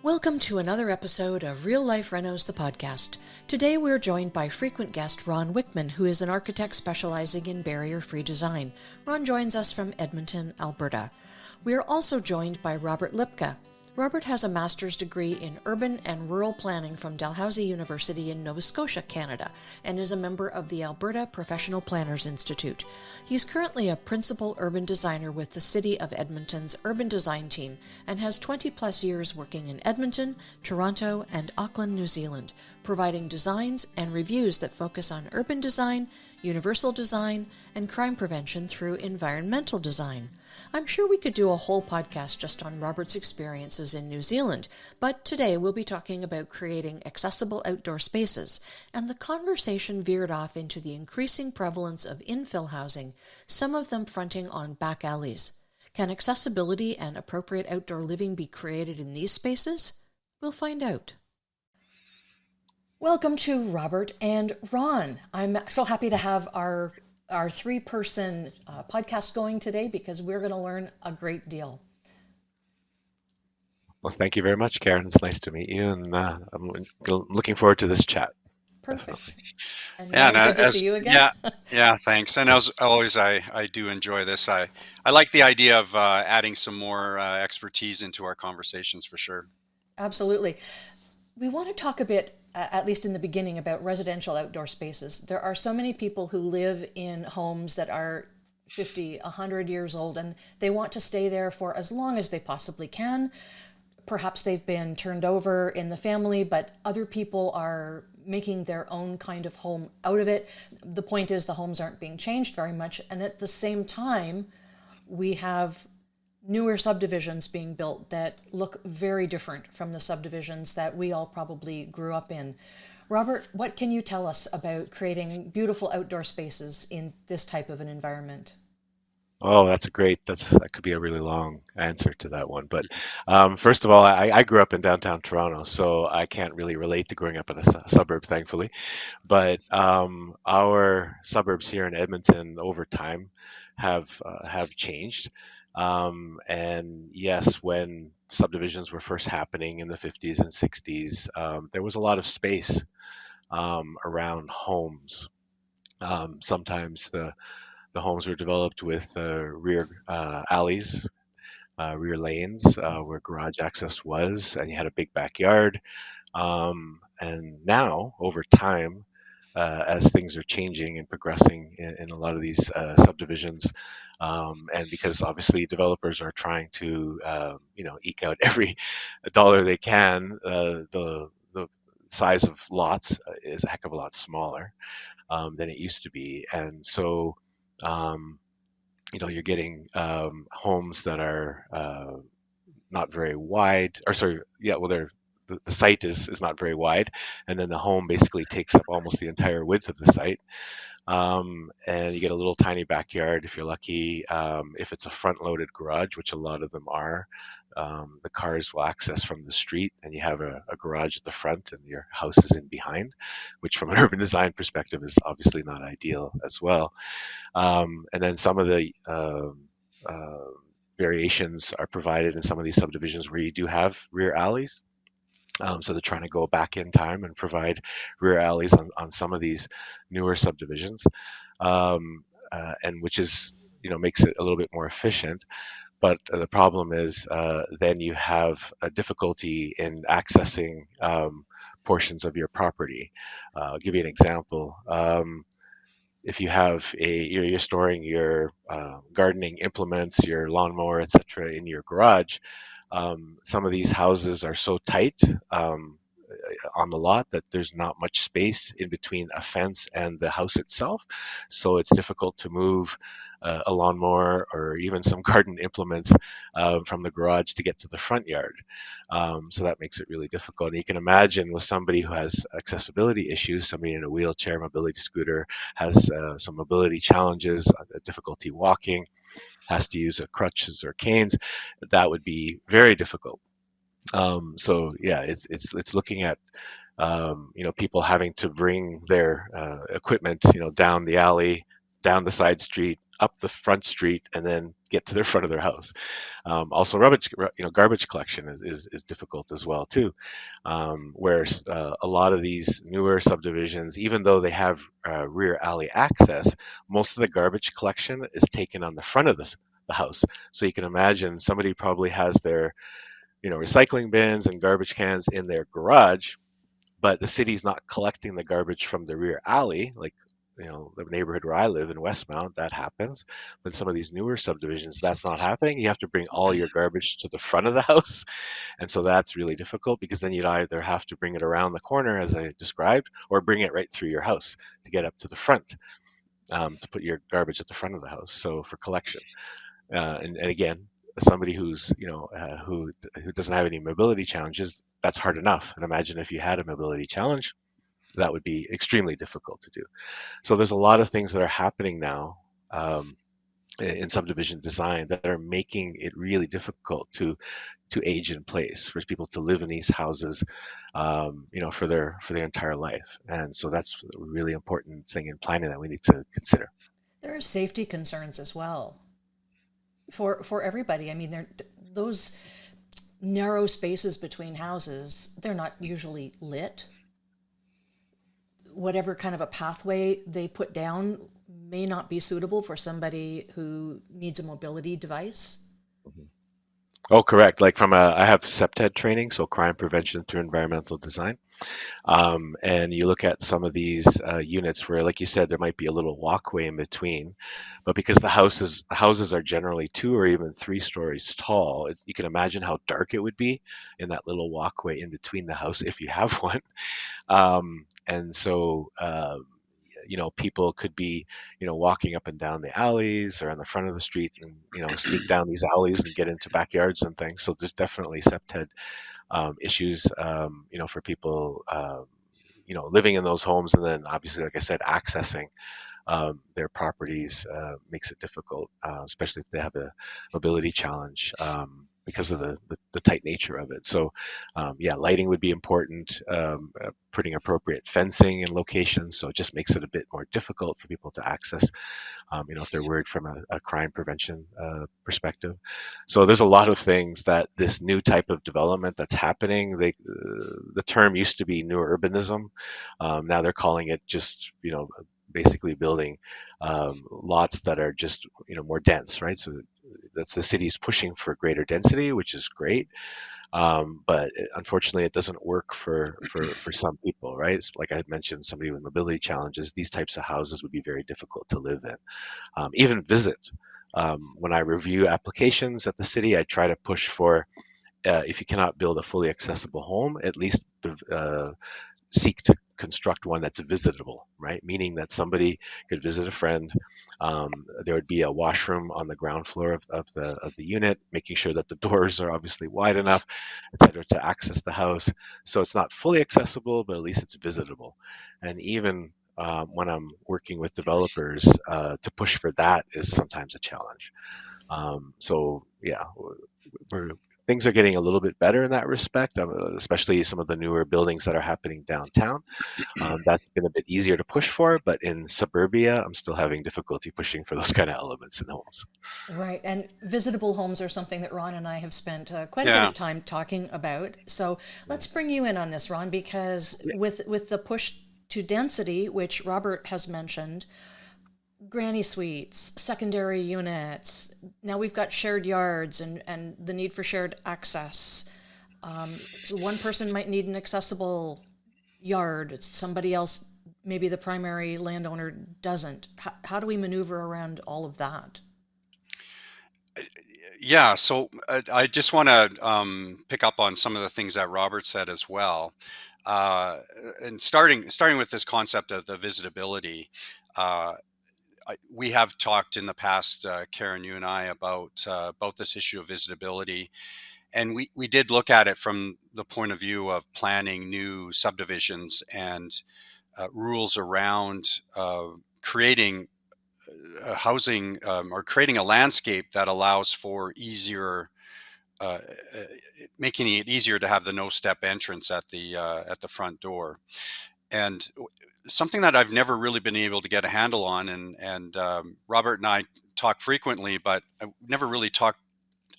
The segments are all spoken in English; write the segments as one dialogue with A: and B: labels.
A: Welcome to another episode of Real Life Renos, the podcast. Today we're joined by frequent guest Ron Wickman, who is an architect specializing in barrier-free design. Ron joins us from Edmonton, Alberta. We are also joined by Robert Lipka. Robert has a master's degree in urban and rural planning from Dalhousie University in Nova Scotia, Canada, and is a member of the Alberta Professional Planners Institute. He's currently a principal urban designer with the City of Edmonton's urban design team and has 20-plus years working in Edmonton, Toronto, and Auckland, New Zealand, providing designs and reviews that focus on urban design, universal design, and crime prevention through environmental design. I'm sure we could do a whole podcast just on Robert's experiences in New Zealand, but today we'll be talking about creating accessible outdoor spaces, and the conversation veered off into the increasing prevalence of infill housing, some of them fronting on back alleys. Can accessibility and appropriate outdoor living be created in these spaces? We'll find out. Welcome to Robert and Ron. I'm so happy to have our three-person podcast going today because we're going to learn a great deal.
B: Well, thank you very much, Karen. It's nice to meet you, and I'm looking forward to this chat.
A: Perfect.
B: Definitely.
A: And
C: Yeah,
A: Ron,
C: and
A: good to see you again.
C: yeah, thanks. And as always, I do enjoy this. I like the idea of adding some more expertise into our conversations for sure.
A: Absolutely. We want to talk a bit, at least in the beginning, about residential outdoor spaces. There are so many people who live in homes that are 50, 100 years old, and they want to stay there for as long as they possibly can. Perhaps they've been turned over in the family, but other people are making their own kind of home out of it. The point is the homes aren't being changed very much. And at the same time, we have newer subdivisions being built that look very different from the subdivisions that we all probably grew up in. Robert, what can you tell us about creating beautiful outdoor spaces in this type of an environment?
B: Oh, that could be a really long answer to that one. But first of all, I grew up in downtown Toronto, so I can't really relate to growing up in a suburb, thankfully. But our suburbs here in Edmonton over time have changed. And yes, when subdivisions were first happening in the 50s and 60s, there was a lot of space around homes. Sometimes the homes were developed with rear alleys, rear lanes where garage access was, and you had a big backyard. And now, over time, as things are changing and progressing in a lot of these subdivisions, and because obviously developers are trying to, eke out every dollar they can, the size of lots is a heck of a lot smaller than it used to be, and so um, you're getting homes that are not very wide, or sorry, yeah, well, the site is not very wide, and then the home basically takes up almost the entire width of the site. And you get a little tiny backyard if you're lucky. If it's a front-loaded garage, which a lot of them are, the cars will access from the street, and you have a garage at the front, and your house is in behind, which from an urban design perspective is obviously not ideal as well. And then some of the uh, variations are provided in some of these subdivisions where you do have rear alleys. So they're trying to go back in time and provide rear alleys on some of these newer subdivisions, and which is makes it a little bit more efficient. But the problem is then you have a difficulty in accessing portions of your property. I'll give you an example. If you have you're storing your gardening implements, your lawnmower, etc., in your garage, some of these houses are so tight on the lot that there's not much space in between a fence and the house itself. So it's difficult to move a lawnmower or even some garden implements from the garage to get to the front yard. So that makes it really difficult. And you can imagine with somebody who has accessibility issues, somebody in a wheelchair, mobility scooter, has some mobility challenges, difficulty walking, has to use crutches or canes, that would be very difficult. So yeah, it's looking at people having to bring their equipment down the alley down the side street, up the front street, and then get to the front of their house. Also, garbage collection is difficult as well too, where a lot of these newer subdivisions, even though they have rear alley access, most of the garbage collection is taken on the front of the house. So you can imagine somebody probably has their recycling bins and garbage cans in their garage, but the city's not collecting the garbage from the rear alley, like the neighborhood where I live in Westmount, that happens. But some of these newer subdivisions, that's not happening. You have to bring all your garbage to the front of the house, and so that's really difficult because then you'd either have to bring it around the corner, as I described, or bring it right through your house to get up to the front, to put your garbage at the front of the house. So for collection, and again, somebody who doesn't have any mobility challenges, that's hard enough. And imagine if you had a mobility challenge, that would be extremely difficult to do. So there's a lot of things that are happening now, in subdivision design, that are making it really difficult to age in place for people to live in these houses, for their entire life. And so that's a really important thing in planning that we need to consider.
A: There are safety concerns as well for everybody. I mean, those narrow spaces between houses, they're not usually lit. Whatever kind of a pathway they put down may not be suitable for somebody who needs a mobility device.
B: Mhm. Oh, correct. Like I have CPTED training, so crime prevention through environmental design. And you look at some of these units where, like you said, there might be a little walkway in between, but because the houses are generally 2 or even 3 stories tall, you can imagine how dark it would be in that little walkway in between the house if you have one. And so, people could be, walking up and down the alleys or on the front of the street, and sneak down these alleys and get into backyards and things. So there's definitely septed issues, for people, living in those homes, and then obviously, like I said, accessing their properties makes it difficult, especially if they have a mobility challenge, because of the tight nature of it. So, yeah, lighting would be important, putting appropriate fencing in locations, so it just makes it a bit more difficult for people to access, if they're worried from a crime prevention perspective. So there's a lot of things that this new type of development that's happening. The term used to be new urbanism. Now they're calling it just, basically building lots that are just, more dense, right? So that's the city's pushing for greater density, which is great. But unfortunately, it doesn't work for some people, right? It's like I had mentioned, somebody with mobility challenges, these types of houses would be very difficult to live in, even visit. When I review applications at the city, I try to push for, if you cannot build a fully accessible home, at least seek to construct one that's visitable, right? Meaning that somebody could visit a friend. There would be a washroom on the ground floor of the unit, making sure that the doors are obviously wide enough, et cetera, to access the house. So it's not fully accessible, but at least it's visitable. And even when I'm working with developers, to push for that is sometimes a challenge. So yeah, we're things are getting a little bit better in that respect, especially some of the newer buildings that are happening downtown. That's been a bit easier to push for, but in suburbia, I'm still having difficulty pushing for those kind of elements in homes.
A: Right. And visitable homes are something that Ron and I have spent quite a bit
C: Yeah.
A: of time talking about. So let's bring you in on this, Ron, because
B: Yeah.
A: with the push to density, which Robert has mentioned, granny suites, secondary units, now we've got shared yards and the need for shared access. So one person might need an accessible yard, somebody else, maybe the primary landowner doesn't. How do we maneuver around all of that?
C: Yeah. So I just want to pick up on some of the things that Robert said as well. Uh, and starting with this concept of the visitability, uh, we have talked in the past, Karen, you and I, about this issue of visitability, and we did look at it from the point of view of planning new subdivisions and rules around creating housing, or creating a landscape that allows for easier, uh, uh, making it easier to have the no step entrance at the front door. And something that I've never really been able to get a handle on, and Robert and I talk frequently, but I never really talked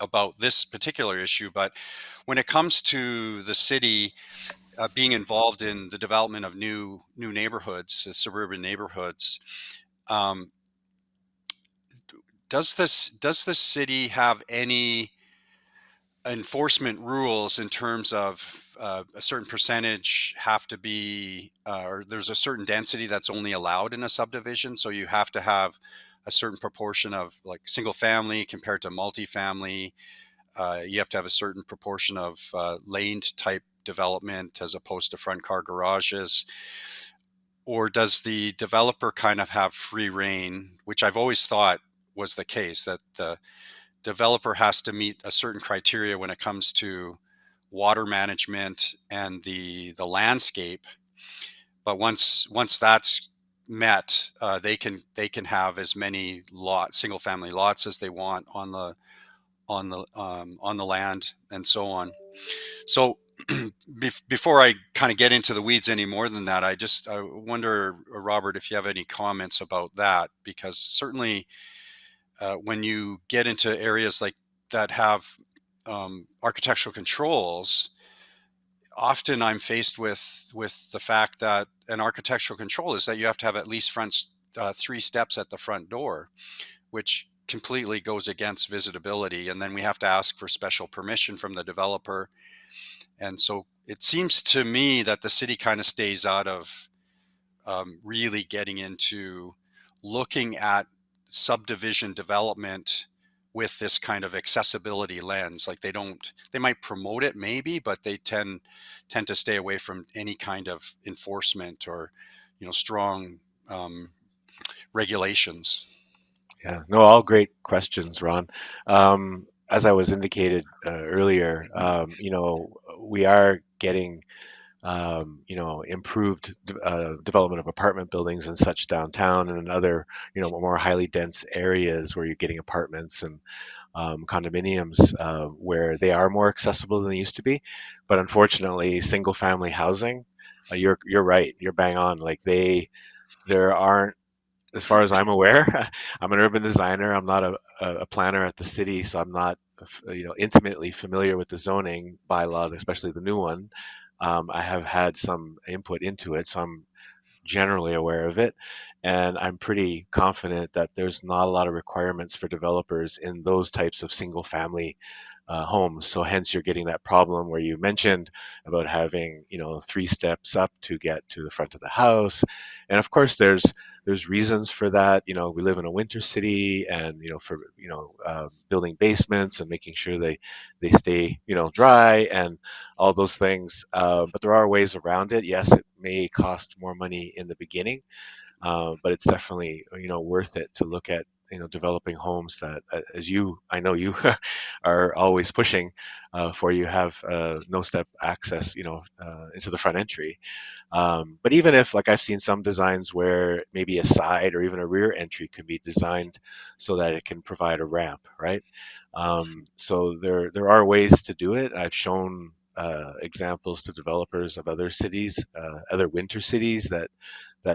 C: about this particular issue. But when it comes to the city being involved in the development of new neighborhoods, suburban neighborhoods, um, does the city have any enforcement rules in terms of a certain percentage have to be, or there's a certain density that's only allowed in a subdivision, so you have to have a certain proportion of like single family compared to multifamily. You have to have a certain proportion of laned type development as opposed to front car garages. Or does the developer kind of have free reign, which I've always thought was the case, that the developer has to meet a certain criteria when it comes to water management and the landscape. But once that's met, they can have as many single family lots as they want on the land and so on. So before I kind of get into the weeds any more than that, I wonder, Robert, if you have any comments about that, because certainly when you get into areas like that have architectural controls, often I'm faced with the fact that an architectural control is that you have to have at least three steps at the front door, which completely goes against visitability, and then we have to ask for special permission from the developer. And so it seems to me that the city kind of stays out of really getting into looking at subdivision development with this kind of accessibility lens. Like they might promote it maybe, but they tend to stay away from any kind of enforcement or, strong um, regulations.
B: Yeah, no, all great questions, Ron. As I was indicated earlier, we are getting improved development of apartment buildings and such downtown and in other, more highly dense areas where you're getting apartments and condominiums where they are more accessible than they used to be. But unfortunately, single family housing, you're right, you're bang on. Like there aren't, as far as I'm aware, I'm an urban designer. I'm not a planner at the city, so I'm not, intimately familiar with the zoning bylaw, especially the new one. I have had some input into it, so I'm generally aware of it. And I'm pretty confident that there's not a lot of requirements for developers in those types of single family homes. So hence you're getting that problem where you mentioned about having, three steps up to get to the front of the house. And of course there's reasons for that. We live in a winter city, and for building basements and making sure they stay dry and all those things. But there are ways around it. Yes, it may cost more money in the beginning, but it's definitely worth it to look at developing homes that, as I know you are always pushing for. You have no step access into the front entry. But even if, like, I've seen some designs where maybe a side or even a rear entry can be designed so that it can provide a ramp, right? So there are ways to do it. I've shown examples to developers of other cities, other winter cities that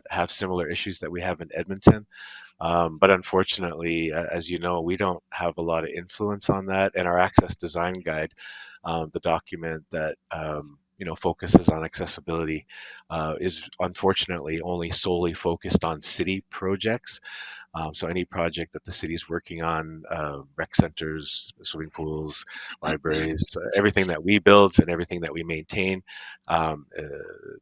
B: have similar issues that we have in Edmonton. But unfortunately, as you know, we don't have a lot of influence on that. And our access design guide, the document that focuses on accessibility, is unfortunately only solely focused on city projects. So any project that the city is working on, rec centers, swimming pools, libraries, everything that we build and everything that we maintain,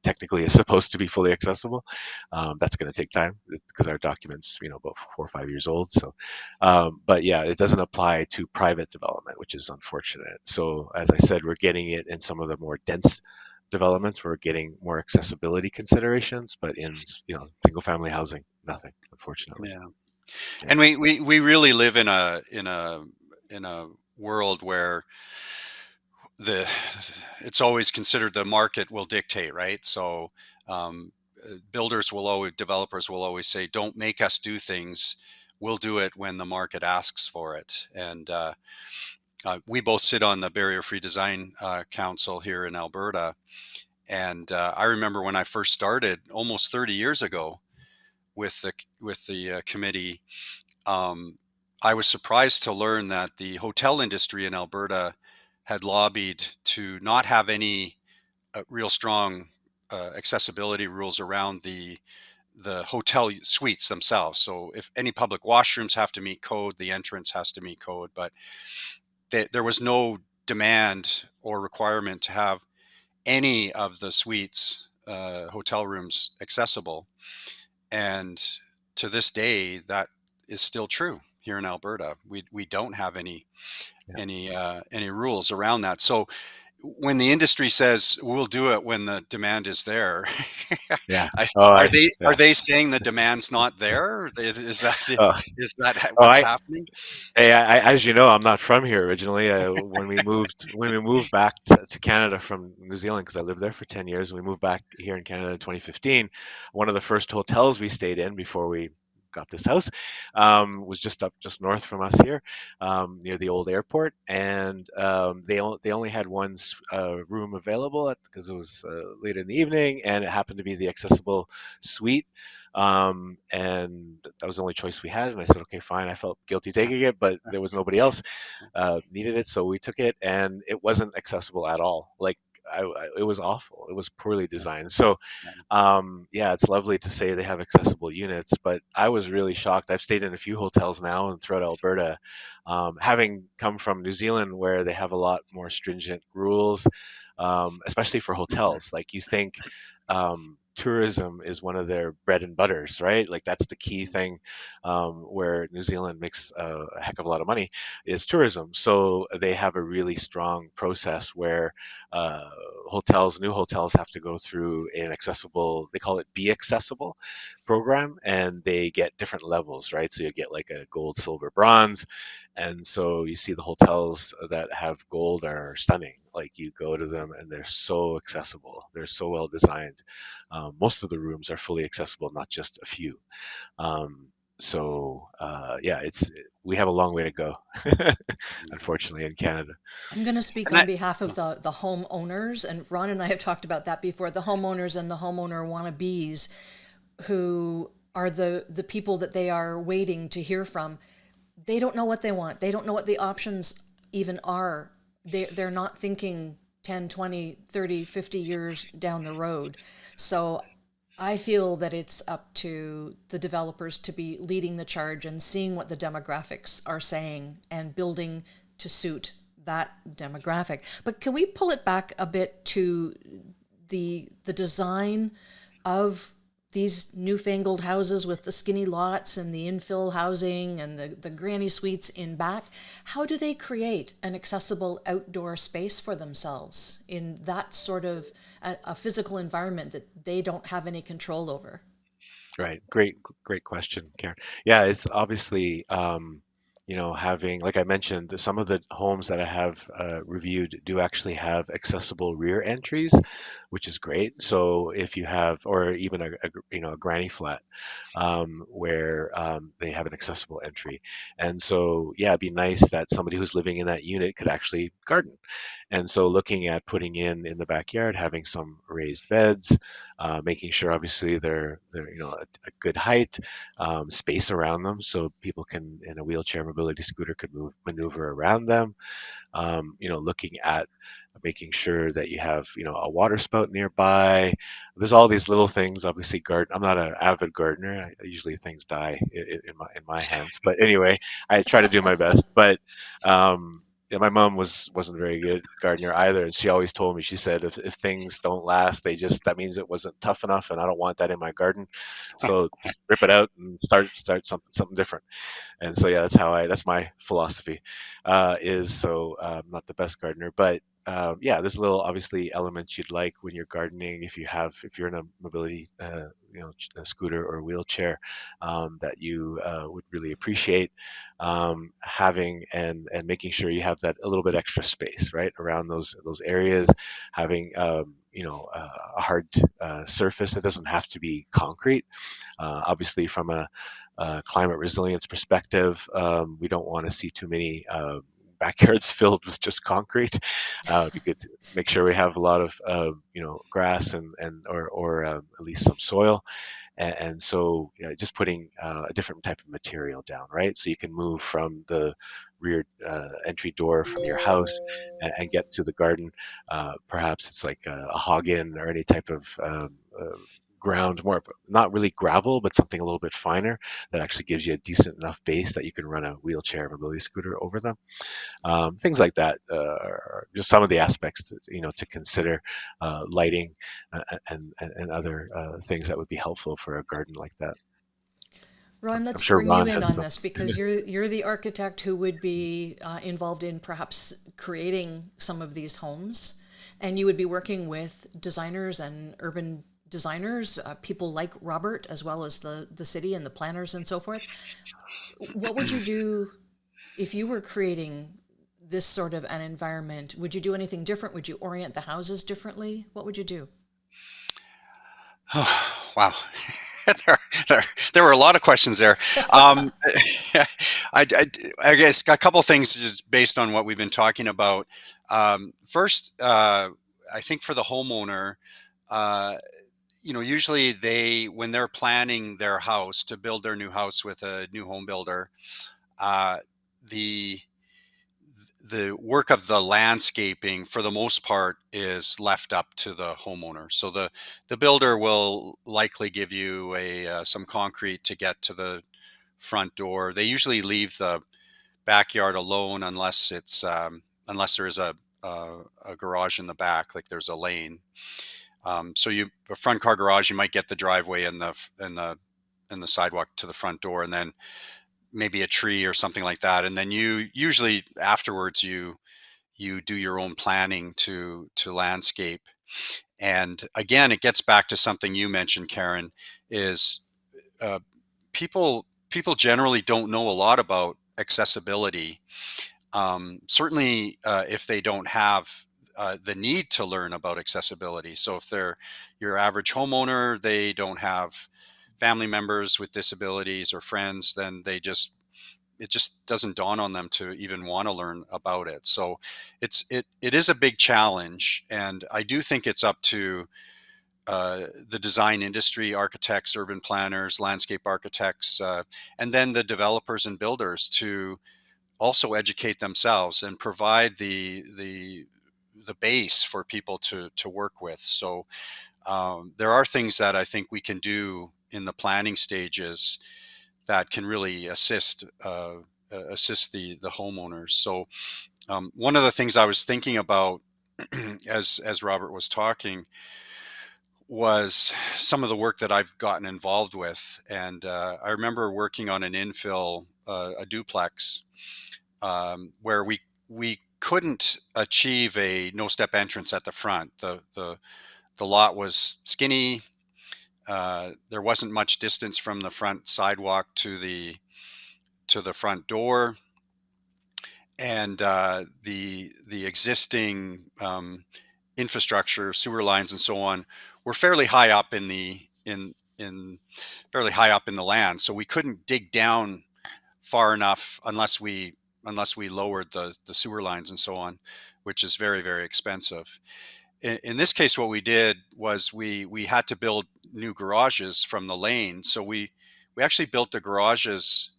B: technically is supposed to be fully accessible. That's going to take time because our documents, about 4 or 5 years old. So, but yeah, it doesn't apply to private development, which is unfortunate. So as I said, we're getting it in some of the more dense developments. We're getting more accessibility considerations, but in single family housing, nothing, unfortunately.
C: Yeah.
B: Yeah.
C: And we really live in a world where the it's always considered the market will dictate, right? So um, developers will always say, "Don't make us do things. We'll do it when the market asks for it." And we both sit on the Barrier Free Design Council here in Alberta, And I remember when I first started almost 30 years ago with the committee, um, I was surprised to learn that the hotel industry in Alberta had lobbied to not have any real strong accessibility rules around the hotel suites themselves. So if any public washrooms have to meet code, the entrance has to meet code, but there was no demand or requirement to have any of the suites, hotel rooms accessible. And to this day, that is still true here in Alberta. We don't have
B: Yeah.
C: any rules around that. So when the industry says we'll do it when the demand is there,
B: Yeah. Oh,
C: are
B: yeah.
C: they saying the demand's not there?
B: Oh,
C: Is that
B: oh,
C: what's happening?
B: hey, as you know, I'm not from here originally. When we moved back to Canada from New Zealand, because I lived there for 10 years, and we moved back here in Canada in 2015. One of the first hotels we stayed in before we got this house was just north from us here, near the old airport, and they only had one room available because it was late in the evening, and it happened to be the accessible suite. And that was the only choice we had. And I said, okay, fine. I felt guilty taking it, but there was nobody else needed it, so we took it, and it wasn't accessible at all. Like it was awful. It was poorly designed. So yeah, it's lovely to say they have accessible units, but I was really shocked. I've stayed in a few hotels now and throughout Alberta, having come from New Zealand where they have a lot more stringent rules, especially for hotels. Like you think tourism is one of their bread and butters, right? Like that's the key thing, where New Zealand makes a heck of a lot of money is tourism. So they have a really strong process where uh, new hotels have to go through an accessible, they call it Be Accessible program, and they get different levels, right? So you get like a gold, silver, bronze. And so you see the hotels that have gold are stunning. Like you go to them and they're so accessible. They're so well designed. Most of the rooms are fully accessible, not just a few. Yeah, we have a long way to go, unfortunately, in Canada.
A: I'm going to speak
C: And
A: on
C: that,
A: behalf of the homeowners, and Ron and I have talked about that before. The homeowners and the homeowner wannabes, who are the people that they are waiting to hear from. They don't know what they want. They don't know what the options even are. They're not thinking 10, 20, 30, 50 years down the road. So I feel that it's up to the developers to be leading the charge and seeing what the demographics are saying and building to suit that demographic. But can we pull it back a bit to the design of these newfangled houses with the skinny lots and the infill housing and the granny suites in back? How do they create an accessible outdoor space for themselves in that sort of a physical environment that they don't have any control over?
B: Right. Great question, Karen. Yeah, it's obviously, having, like I mentioned, some of the homes that I have reviewed do actually have accessible rear entries, which is great. So if you have, or even a granny flat, where they have an accessible entry. And so, yeah, it'd be nice that somebody who's living in that unit could actually garden. And so looking at putting in the backyard, having some raised beds, making sure obviously they're a good height, space around them so people can in a wheelchair mobility scooter could maneuver around them. Looking at making sure that you have, a water spout nearby. There's all these little things. Obviously, garden. I'm not an avid gardener. Usually things die in my hands. But anyway, I try to do my best. But yeah, my mom wasn't very good gardener either, and she always told me. She said, if things don't last, that means it wasn't tough enough, and I don't want that in my garden. So just rip it out and start something different. And so yeah, that's my philosophy. Is so I'm not the best gardener, but yeah, there's little obviously elements you'd like when you're gardening. If you're in a mobility a scooter or wheelchair, that you would really appreciate having, and making sure you have that a little bit extra space right around those areas, having a hard surface. It doesn't have to be concrete. Obviously, from a climate resilience perspective, we don't want to see too many backyards filled with just concrete. It'd be good to make sure we have a lot of grass or at least some soil. And so just putting a different type of material down, right? So you can move from the rear entry door from your house and get to the garden. Perhaps it's like a hog-in or any type of ground, more not really gravel, but something a little bit finer that actually gives you a decent enough base that you can run a wheelchair mobility scooter over them. Things like that are just some of the aspects to consider. Lighting and other things that would be helpful for a garden like that.
A: Ron,
B: I'm
A: let's
B: sure
A: bring you
B: Ron
A: in
B: has
A: on
B: some.
A: this because you're the architect who would be involved in perhaps creating some of these homes, and you would be working with designers and urban designers, people like Robert, as well as the city and the planners and so forth. What would you do if you were creating this sort of an environment? Would you do anything different? Would you orient the houses differently? What would you do?
C: Oh, wow. there, there, there were a lot of questions there. Um, I, I guess a couple things just based on what we've been talking about. First, I think for the homeowner, uh, usually when they're planning their house to build their new house with a new home builder, uh, the the work of the landscaping for the most part is left up to the homeowner. So the builder will likely give you some concrete to get to the front door. They usually leave the backyard alone unless there is a garage in the back, like there's a lane. So a front car garage, you might get the driveway and the sidewalk to the front door, and then maybe a tree or something like that. And then you usually afterwards you do your own planning to landscape. And again, it gets back to something you mentioned, Karen, is uh, people generally don't know a lot about accessibility. Certainly, if they don't have the need to learn about accessibility. So if they're your average homeowner, they don't have family members with disabilities or friends, then it just doesn't dawn on them to even want to learn about it. So it is a big challenge, and I do think it's up to the design industry, architects, urban planners, landscape architects, and then the developers and builders to also educate themselves and provide the base for people to work with. So there are things that I think we can do in the planning stages that can really assist the homeowners. So one of the things I was thinking about as Robert was talking was some of the work that I've gotten involved with, and I remember working on an infill, a duplex, where we couldn't achieve a no step entrance at the front. The lot was skinny. There wasn't much distance from the front sidewalk to the front door, and the existing infrastructure, sewer lines, and so on, were fairly high up in fairly high up in the land. So we couldn't dig down far enough unless we lowered the sewer lines and so on, which is very, very expensive. In this case, what we did was we had to build new garages from the lane. So we actually built the garages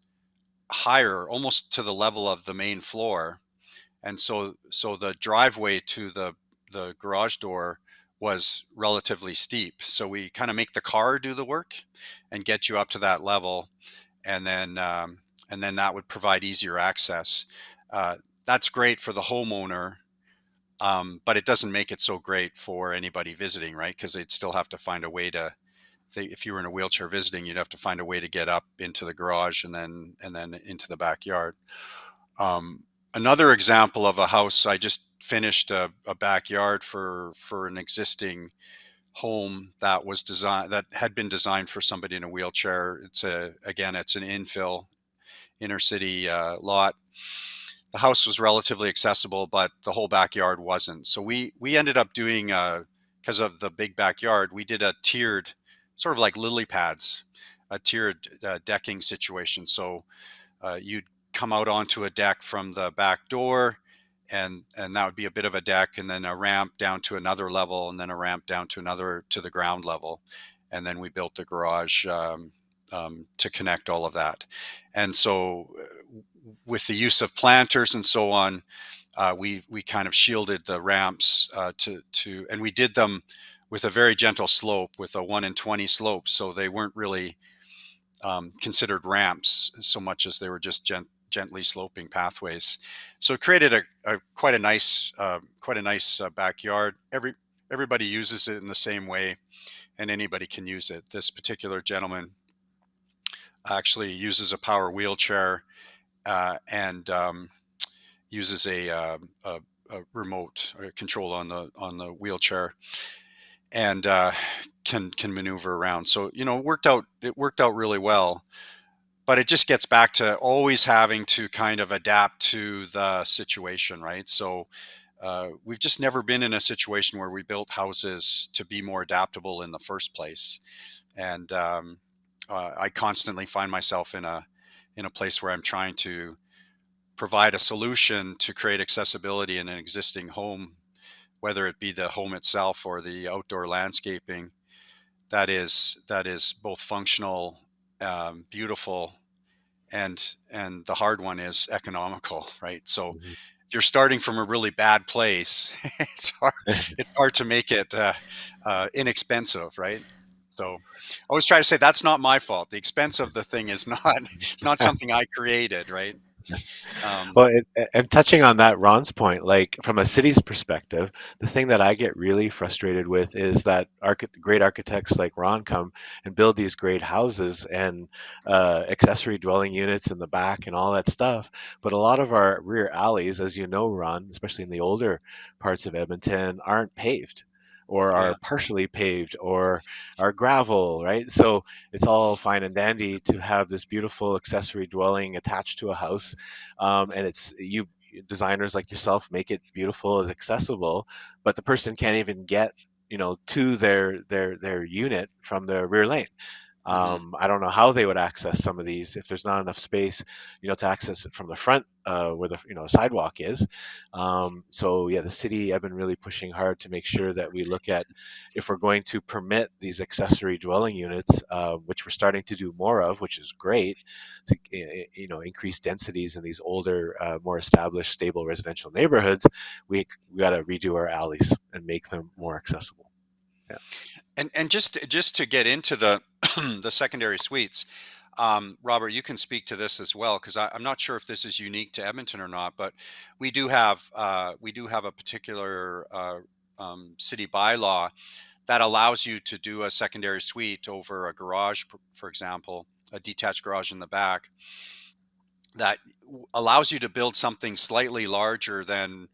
C: higher, almost to the level of the main floor. And so the driveway to the garage door was relatively steep. So we kind of make the car do the work and get you up to that level, and then that would provide easier access. Uh, that's great for the homeowner, but it doesn't make it so great for anybody visiting, right? Because they'd still have to find a way to. If you were in a wheelchair visiting, you'd have to find a way to get up into the garage and then into the backyard. Um, Another example of a house, I just finished a backyard for an existing home that had been designed for somebody in a wheelchair. It's an infill inner city lot. The house was relatively accessible, but the whole backyard wasn't. So we ended up doing, because of the big backyard, we did a tiered, sort of like lily pads, a tiered decking situation. So you'd come out onto a deck from the back door, and that would be a bit of a deck, and then a ramp down to another level, and then a ramp down to another to the ground level, and then we built the garage to connect all of that. And so, with the use of planters and so on, we kind of shielded the ramps and we did them with a very gentle slope, with a 1 in 20 slope, so they weren't really considered ramps so much as they were just gently sloping pathways. So it created a quite a nice backyard. Everybody uses it in the same way, and anybody can use it. This particular gentleman actually uses a power wheelchair and uses a remote control on the wheelchair, and can maneuver around. So it worked out really well. But it just gets back to always having to kind of adapt to the situation, right? So we've just never been in a situation where we built houses to be more adaptable in the first place. And I constantly find myself in a place where I'm trying to provide a solution to create accessibility in an existing home, whether it be the home itself or the outdoor landscaping that is both functional, beautiful, and the hard one is economical, right? So
B: Mhm.
C: if you're starting from a really bad place, it's hard to make it inexpensive, right? So I always try to say that's not my fault. The expense of the thing is not it's not something I created, right? Um,
B: Well, and touching on that, Ron's point, like from a city's perspective, the thing that I get really frustrated with is that great architects like Ron come and build these great houses and accessory dwelling units in the back and all that stuff. But a lot of our rear alleys, as you know, Ron, especially in the older parts of Edmonton, aren't paved or are
C: yeah.
B: partially paved or are gravel, right? So it's all fine and dandy to have this beautiful accessory dwelling attached to a house, and it's you designers like yourself make it beautiful as accessible, but the person can't even get to their unit from the rear lane.
C: Hmm.
B: I don't know how they would access some of these if there's not enough space, to access it from the front, where the sidewalk is. So yeah, the city, I've been really pushing hard to make sure that we look at, if we're going to permit these accessory dwelling units, which we're starting to do more of, which is great, to increase densities in these older, more established, stable residential neighborhoods. We got to redo our alleys and make them more accessible. Yeah.
C: And just to get into the the secondary suites, Robert, you can speak to this as well, because I'm not sure if this is unique to Edmonton or not, but we do have a particular city bylaw that allows you to do a secondary suite over a garage, for example, a detached garage in the back, that allows you to build something slightly larger than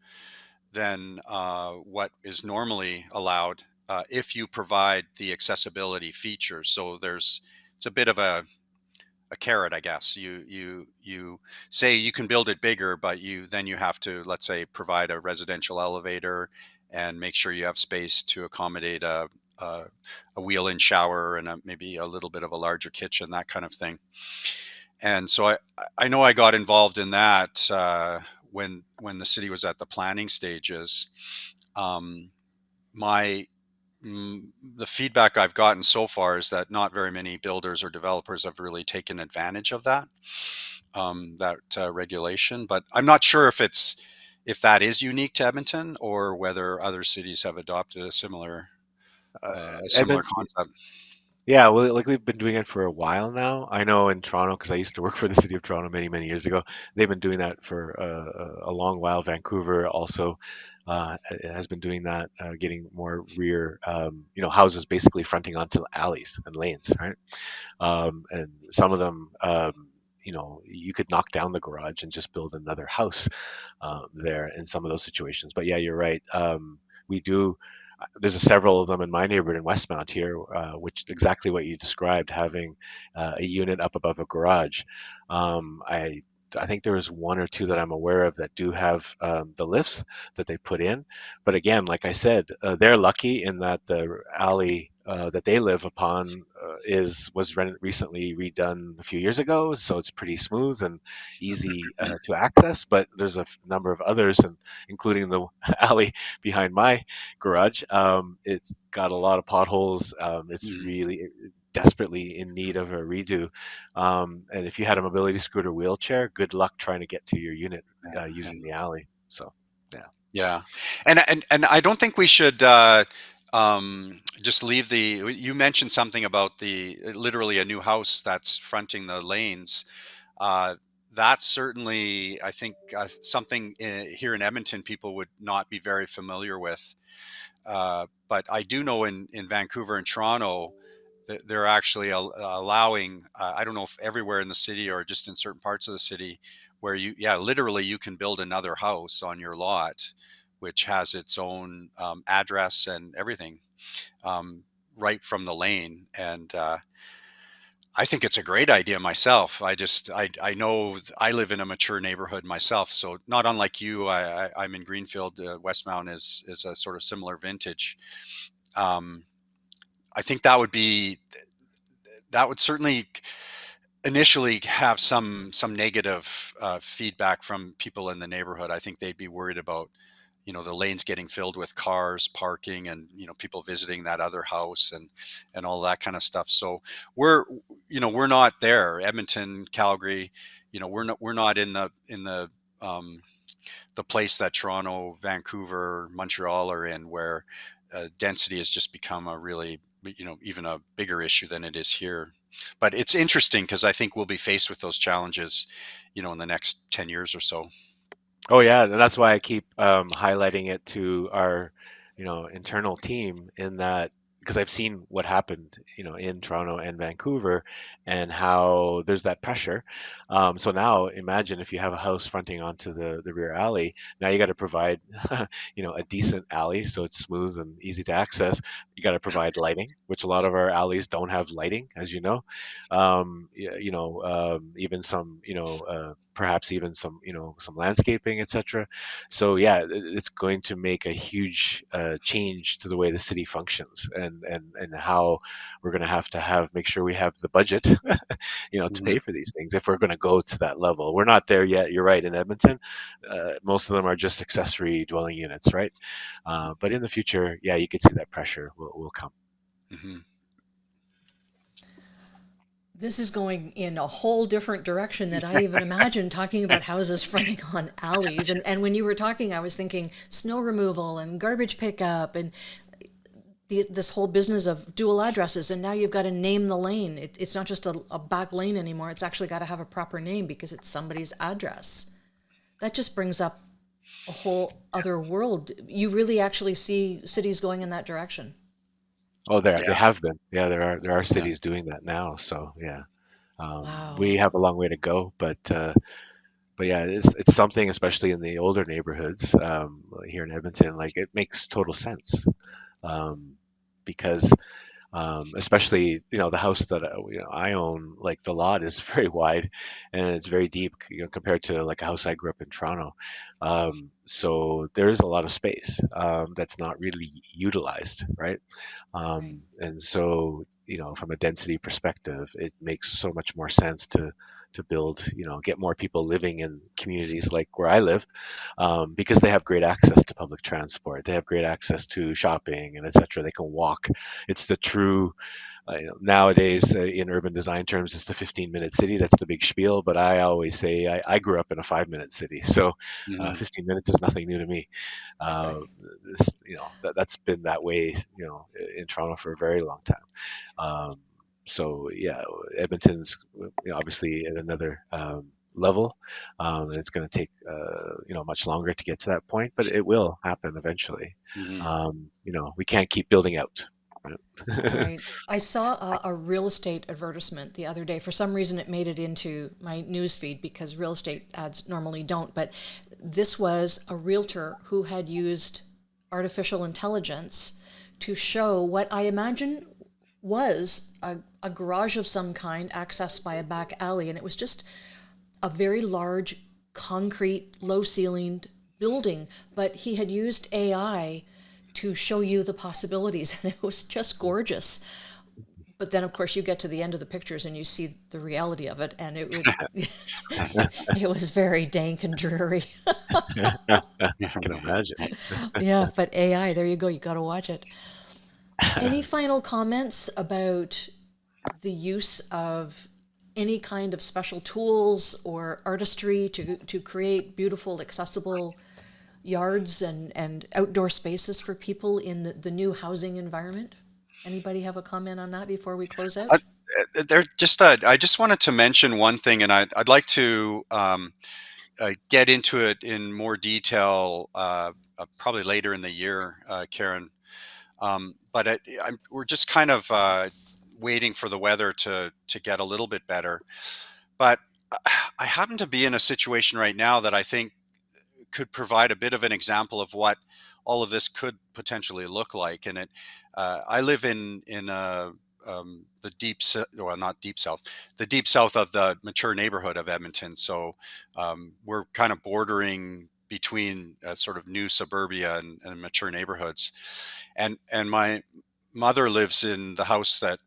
C: what is normally allowed, if you provide the accessibility features. So it's a bit of a carrot, I guess. You say you can build it bigger, but you have to, let's say, provide a residential elevator and make sure you have space to accommodate a wheel-in shower and maybe a little bit of a larger kitchen, that kind of thing. And so I know I got involved in that when the city was at the planning stages. Um, my the feedback I've gotten so far is that not very many builders or developers have really taken advantage of that regulation. But I'm not sure if that is unique to Edmonton or whether other cities have adopted
B: Uh,
C: a similar
B: Edmonton,
C: concept.
B: yeah, well, like we've been doing it for a while now. I know in Toronto, because I used to work for the city of Toronto many, many years ago. They've been doing that for a long while. Vancouver also has been doing that, getting more rear, houses basically fronting onto alleys and lanes, right? And some of them, you could knock down the garage and just build another house there in some of those situations. But yeah, you're right. We do. There's several of them in my neighborhood in Westmount here, which exactly what you described, having a unit up above a garage. I think there was one or two that I'm aware of that do have the lifts that they put in. But again, like I said, they're lucky in that the alley that they live upon recently redone a few years ago, so it's pretty smooth and easy to access. But there's a number of others, and including the alley behind my garage. It's got a lot of potholes. It's
C: Mhm.
B: really desperately in need of a redo. And if you had a mobility scooter wheelchair, good luck trying to get to your unit
C: Yeah.
B: using the alley. So, yeah.
C: Yeah, and I don't think we should just leave the. You mentioned something about the literally a new house that's fronting the lanes. Uh, that's certainly, I think, something here in Edmonton people would not be very familiar with. But I do know in Vancouver and Toronto that they're actually allowing, I don't know if everywhere in the city or just in certain parts of the city, where yeah, literally you can build another house on your lot, which has its own address and everything um, right from the lane. And I think it's a great idea myself. I know I live in a mature neighborhood myself, so not unlike you. I'm in Greenfield. Westmount is a sort of similar vintage. Um, I think that would certainly initially have some negative feedback from people in the neighborhood. I think they'd be worried about the lanes getting filled with cars parking and people visiting that other house and all that kind of stuff. So we're we're not there. Edmonton, Calgary, we're not um, the place that Toronto, Vancouver, Montreal are in, where density has just become a really, even a bigger issue than it is here. But it's interesting because I think we'll be faced with those challenges, in the next 10 years or so.
B: Oh yeah, and that's why I keep highlighting it to our, internal team in that because I've seen what happened, in Toronto and Vancouver, and how there's that pressure. So now imagine if you have a house fronting onto the rear alley. Now you got to provide, a decent alley so it's smooth and easy to access. You got to provide lighting, which a lot of our alleys don't have lighting, as you know. Even some, perhaps even some, some landscaping, etc. So yeah, it's going to make a huge change to the way the city functions, and how we're going to have make sure we have the budget, to
C: Mhm.
B: pay for these things if we're going to go to that level. We're not there yet. You're right. In Edmonton, most of them are just accessory dwelling units, right? But in the future, yeah, you could see that pressure will come.
C: Mhm.
A: This is going in a whole different direction than I even imagined, talking about houses fronting on alleys. And when you were talking, I was thinking snow removal and garbage pickup and this whole business of dual addresses. And now you've got to name the lane. It's not just a back lane anymore. It's actually got to have a proper name because it's somebody's address. That just brings up a whole other world. You really actually see cities going in that direction.
B: Oh, they
C: Yeah.
B: have been. Yeah, there are
C: Yeah.
B: cities doing that now. So yeah,
A: Wow.
B: we have a long way to go, but yeah, it's something, especially in the older neighborhoods here in Edmonton. Like it makes total sense, um, because especially the house that I own, like the lot is very wide and it's very deep, compared to like a house I grew up in Toronto. So there is a lot of space that's not really utilized, right?
A: Right.
B: And so, from a density perspective, it makes so much more sense to build, get more people living in communities like where I live, because they have great access to public transport. They have great access to shopping and etc. They can walk. It's the true, nowadays, in urban design terms, it's the 15-minute city. That's the big spiel. But I always say I grew up in a 5-minute city, so
C: Mhm.
B: 15 minutes is nothing new to me. Uh, that's been that way, in Toronto for a very long time. Um, so yeah, Edmonton's, obviously at another level. And it's going to take much longer to get to that point, but it will happen eventually.
C: Mhm.
B: We can't keep building out. Right?
A: Right. I saw a real estate advertisement the other day. For some reason, it made it into my news feed because real estate ads normally don't. But this was a realtor who had used artificial intelligence to show what I imagine was a garage of some kind accessed by a back alley. And it was just a very large, concrete, low ceilinged building. But he had used AI to show you the possibilities, and it was just gorgeous. But then, of course, you get to the end of the pictures and you see the reality of it, and it was very dank and dreary.
B: I can imagine.
A: Yeah, but AI, there you go. You got to watch it. Any final comments about the use of any kind of special tools or artistry to create beautiful, accessible yards and outdoor spaces for people in the new housing environment? Anybody have a comment on that before we close
C: Uh,
A: out?
C: I just wanted to mention one thing, and I'd like to get into it in more detail probably later in the year, Karen. But we're just kind of waiting for the weather to get a little bit better. But I happen to be in a situation right now that I think could provide a bit of an example of what all of this could potentially look like. And I live in the well, not deep south, the deep south of the mature neighborhood of Edmonton. So we're kind of bordering between sort of new suburbia and mature neighborhoods. And my mother lives in the house that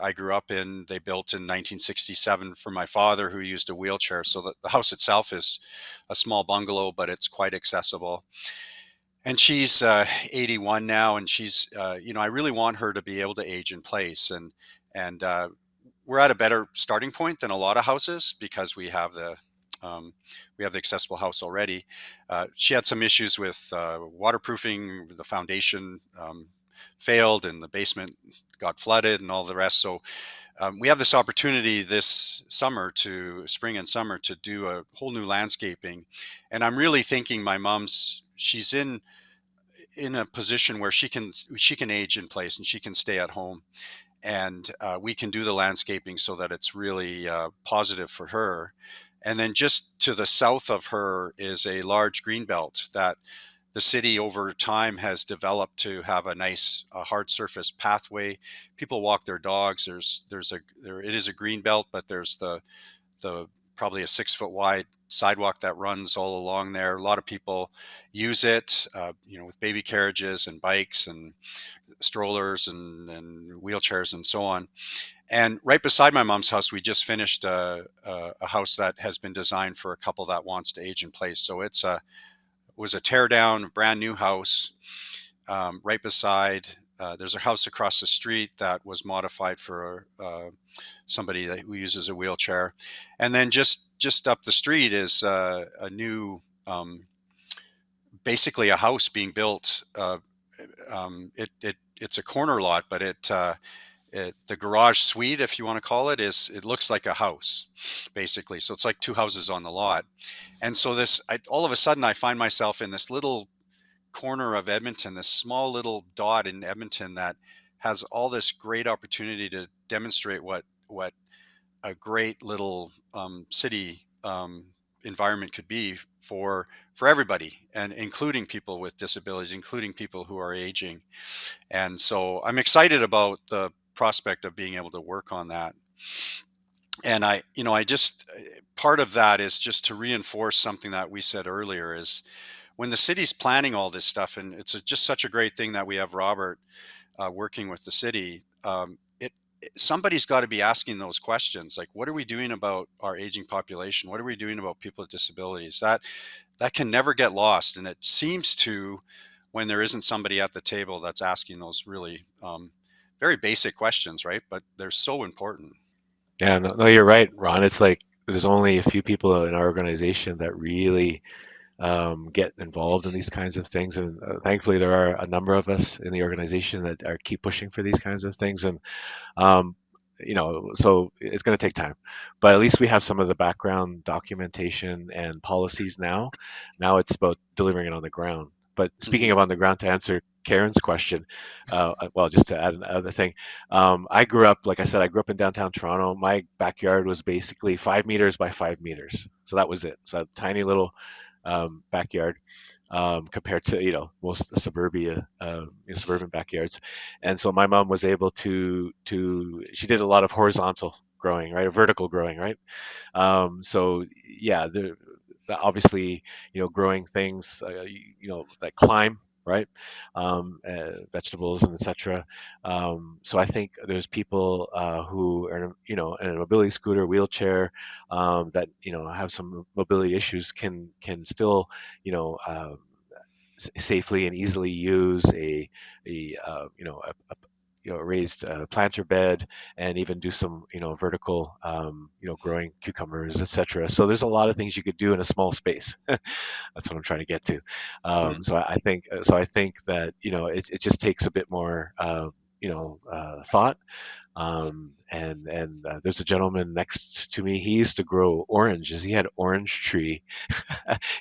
C: I grew up in. They built in 1967 for my father, who used a wheelchair. So the house itself is a small bungalow, but it's quite accessible. And she's 81 now, and I really want her to be able to age in place. And we're at a better starting point than a lot of houses because we have the accessible house already. She had some issues with waterproofing. The foundation failed, and the basement got flooded, and all the rest. So we have this opportunity this spring and summer, to do a whole new landscaping. And I'm really thinking she's in a position where she can age in place and she can stay at home, and we can do the landscaping so that it's really positive for her. And then just to the south of her is a large green belt that the city over time has developed to have a nice hard surface pathway. People walk their dogs. It is a green belt, but there's the probably a 6 foot wide sidewalk that runs all along there. A lot of people use it, with baby carriages and bikes and strollers and wheelchairs and so on. And right beside my mom's house, we just finished a house that has been designed for a couple that wants to age in place. So was a tear down, brand new house. Right beside, there's a house across the street that was modified for somebody who uses a wheelchair, and then just up the street is a new, basically a house being built. It's a corner lot, but the garage suite, if you want to call it looks like a house, basically. So it's like two houses on the lot. And so all of a sudden, I find myself in this little corner of Edmonton, this small little dot in Edmonton that has all this great opportunity to demonstrate what a great little city environment could be for everybody, and including people with disabilities, including people who are aging. And so I'm excited about the prospect of being able to work on that. And I just, part of that is just to reinforce something that we said earlier, is when the city's planning all this stuff, and it's just such a great thing that we have Robert working with the city. Somebody's got to be asking those questions, like, what are we doing about our aging population? What are we doing about people with disabilities? That can never get lost, and it seems to, when there isn't somebody at the table that's asking those really very basic questions, right? But they're so important.
B: Yeah, no, no, you're right, Ron. It's like there's only a few people in our organization that really get involved in these kinds of things, and thankfully there are a number of us in the organization that are keep pushing for these kinds of things. And um, so it's going to take time, but at least we have some of the background documentation and policies now. Now it's about delivering it on the ground. But speaking
C: Hmm.
B: of on the ground, to answer Karen's question, well, just to add another thing, I grew up, like I said, I grew up in downtown Toronto. My backyard was basically 5 meters by 5 meters, so that was it. So a tiny little backyard compared to most suburbia suburban backyards. And so my mom was able to she did a lot of horizontal growing, right, or vertical growing, right. So yeah, obviously growing things that climb. right? Vegetables and etc. So I think there's people who are, in a mobility scooter, wheelchair, that have some mobility issues can still, you know, safely and easily use a raised planter bed, and even do some vertical growing cucumbers, etc. So there's a lot of things you could do in a small space. That's what I'm trying to get to.
C: Mhm.
B: So I think that it just takes a bit more thought. And there's a gentleman next to me. He used to grow oranges. He had orange tree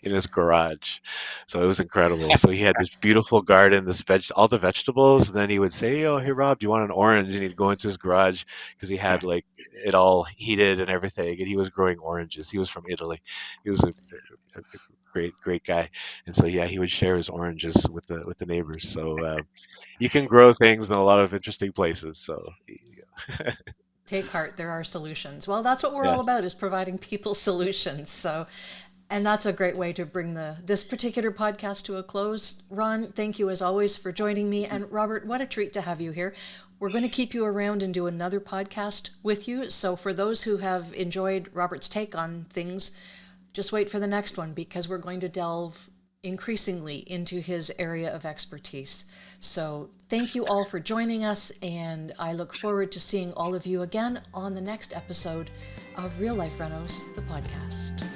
B: in his garage. So it was incredible. So he had this beautiful garden, all the vegetables. And then he would say, "Oh, hey Rob, do you want an orange?" And he'd go into his garage because he had like it all heated and everything. And he was growing oranges. He was from Italy. He was a great guy. And so yeah, he would share his oranges with the neighbors. So you can grow things in a lot of interesting places. So
A: Take heart, there are solutions. Well, that's what we're
B: yeah.
A: all about, is providing people solutions. So, and that's a great way to bring this particular podcast to a close. Ron, thank you as always for joining me. And Robert, what a treat to have you here. We're going to keep you around and do another podcast with you. So for those who have enjoyed Robert's take on things, just wait for the next one, because we're going to delve increasingly into his area of expertise. So thank you all for joining us, and I look forward to seeing all of you again on the next episode of Real Life Renos, the podcast.